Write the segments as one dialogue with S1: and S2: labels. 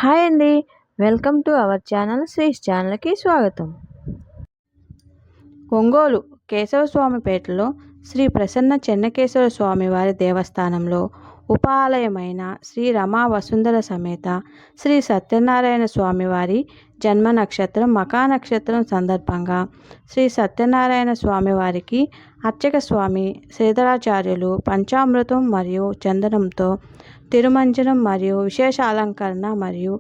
S1: Hi అండి. Welcome to our channel శ్రీస్ ఛానల్కి స్వాగతం. ఒంగోలు కేశవస్వామిపేటలో శ్రీ ప్రసన్న చెన్నకేశవ స్వామివారి దేవస్థానంలో ఉప ఆలయమైన శ్రీ రమా వసుంధర సమేత శ్రీ సత్యనారాయణ స్వామివారి జన్మ నక్షత్రం మఖా నక్షత్రం సందర్భంగా శ్రీ సత్యనారాయణ స్వామివారికి అర్చక స్వామి శ్రీధరాచార్యులు పంచామృతం మరియు చందనంతో తిరుమంజనం మరియు విశేష అలంకరణ మరియు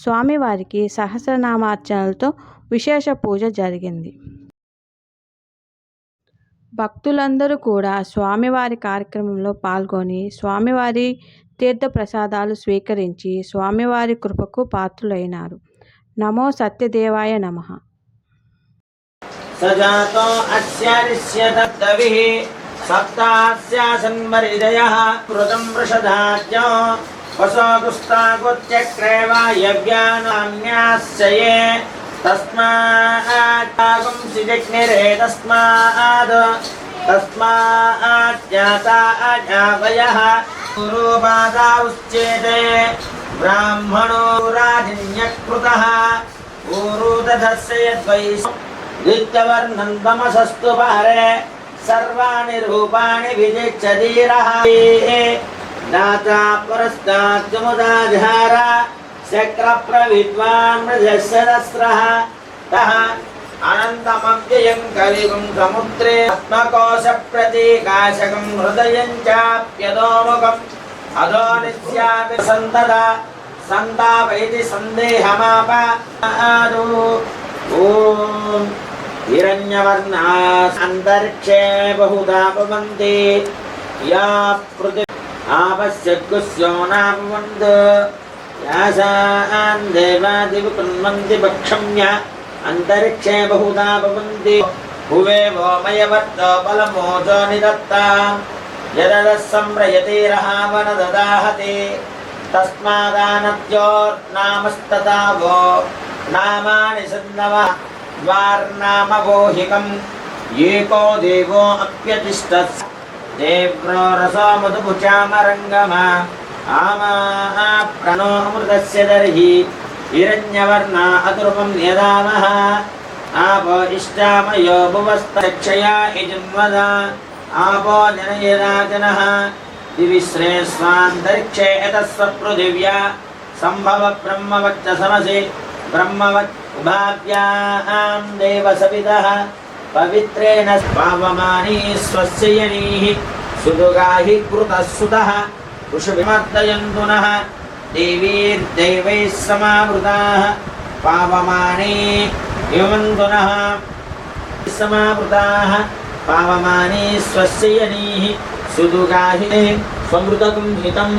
S1: స్వామివారికి సహస్రనామార్చనలతో విశేష పూజ జరిగింది. భక్తులందరూ కూడా స్వామివారి కార్యక్రమంలో పాల్గొని స్వామివారి తీర్థప్రసాదాలు స్వీకరించి స్వామివారి కృపకు పాత్రులైనారు. నమో సత్యదేవాయ నమః.
S2: సజాతో అస్యారిష్యదత్తవిః సప్తాస్యాసన్మరిదయః కృతం వృషధాజ్ఞో వసోదుస్తాగోత్యక్రేవ యవ్యానాన్యాశ్చయే తస్మాత్తాగం సిజగ్నిరే తస్మాజ్ఞాతా అజావయః గురుపాదా ఉచ్యేతే బ్రాహ్మణో రాజన్యకృతః ఊరుదధస్య యద్వై నిత్యవర్ణం తమసస్తు పారే సర్వాణి రూపాణి విజిచ్చదీరః దాతా పురస్తాద్ముదాధార శక్రప్రవిద్వాన్ మృజస్సహస్రః తః అనంతమవ్యయం కలిగుం సముద్రే ఆత్మకోశ ప్రతీకాశకం హృదయం చాప్యదోముఖం అదో నిత్యాపి సంతదా సంతాపైతి సందేహమాపాదు. ఓం హిరణ్యవర్ణా అంతరిక్షే బహుదా భవంతి యా పృథివీ ఆపశ్యద్గుస్యో నాభవంతు యాసాన్ దేవాదివి కృణ్వంతి భక్షమ్య అంతరిక్షే బహుదా భవంతి భువేవో మయవర్తో బలమోజో నిదత్తాం యదదః సంప్రయతిరహావన దదాహతి తస్మాదానద్యోర్నామస్తదా వో నామాని సన్నవ ద్వార్నామవోహికం ఏకో దేవో అప్యతిష్టత్ దేవ్రో రసో మధుపుచామరంగమ ఆమా ప్రణో అమృతస్య దర్హి హిరణ్యవర్ణా అతుర్వం యదామః ఆపో ఇష్టామయో భువస్తక్షయా ఇజన్వద ఆపో జనయదాజనః దివిశ్రే స్వాంతరిక్షే యతస్వ పృథివ్యా సంభవ బ్రహ్మవచ్చసమసి బ్రహ్మవత్ ఉభావ్యాం దేవసవిదః పవిత్రేణ పావమానీ స్వస్యయనీః సుదుగాహి కృతస్సుతః ఋషుభిమర్దయంతు నః దేవీర్దైవైః సమావృతాః పావమానీ యువంతు నః సమావృతాః పావమానీ స్వస్యయనీః సుదుగాహి స్వమృతకం హితం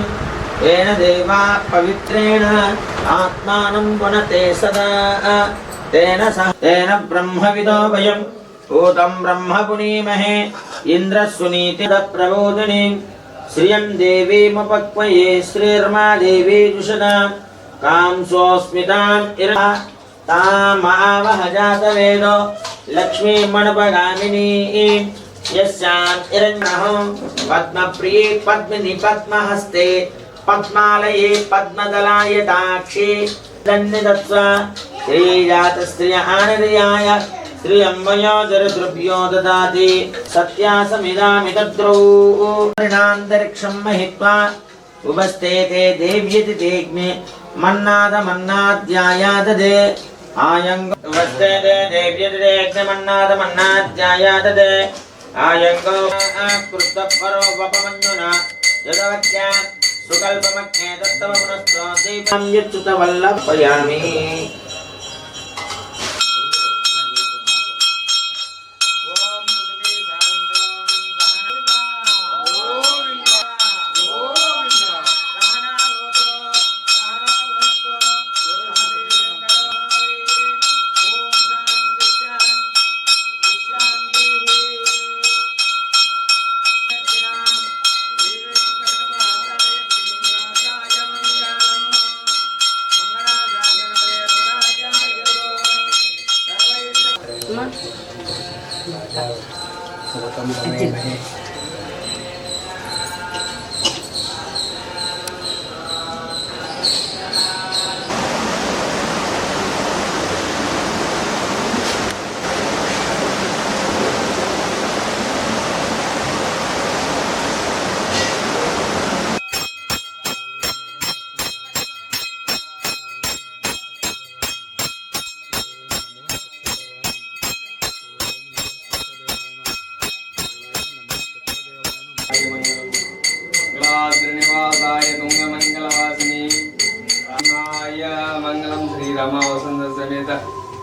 S2: ఏన దేవా పవిత్రేణ ఆత్మానం పునతే సదా తేన బ్రహ్మవిదో వయం భూతం బ్రహ్మ పునీమహే ఇంద్రస్సునీతి ప్రబోధిని శ్రియం దేవీముపక్వయే శ్రీర్మా దేవీ జుషదా కాంసోస్మితాం ఇరా తామావహ జాతవేదో లక్ష్మీమణపగామినీ యస్యాం హిరణ్యః పద్మప్రియే పద్మిని పద్మహస్తే పద్మాలయే పద్మదలాయతాక్షి దన్నిదత్వ శ్రీజాతస్త్రియ ఆనర్యాయ శ్రియంవయోజరద్రుభ్యో దదాతి సత్యాసమిదామితద్రౌ పరిణాంతరిక్షం మహిత్వా ఉపస్థేతే దేవ్యతి తేగ్మి మన్నాదమన్నాధ్యాయాదదే ఆయంగ ఉపస్థేతే దేవ్యతి తేగ్మి మన్నాదమన్నాధ్యాయాదదే ఆయంగో కృతపరో వపమన్యున యదవత్యా సుకల్పమగ్నే దత్తవ పునస్తో దీపం యచ్యుత వల్లభయామి.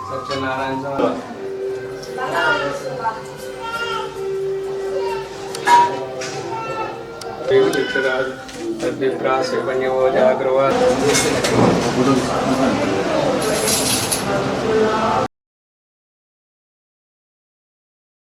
S3: सत्यनारायण जागृत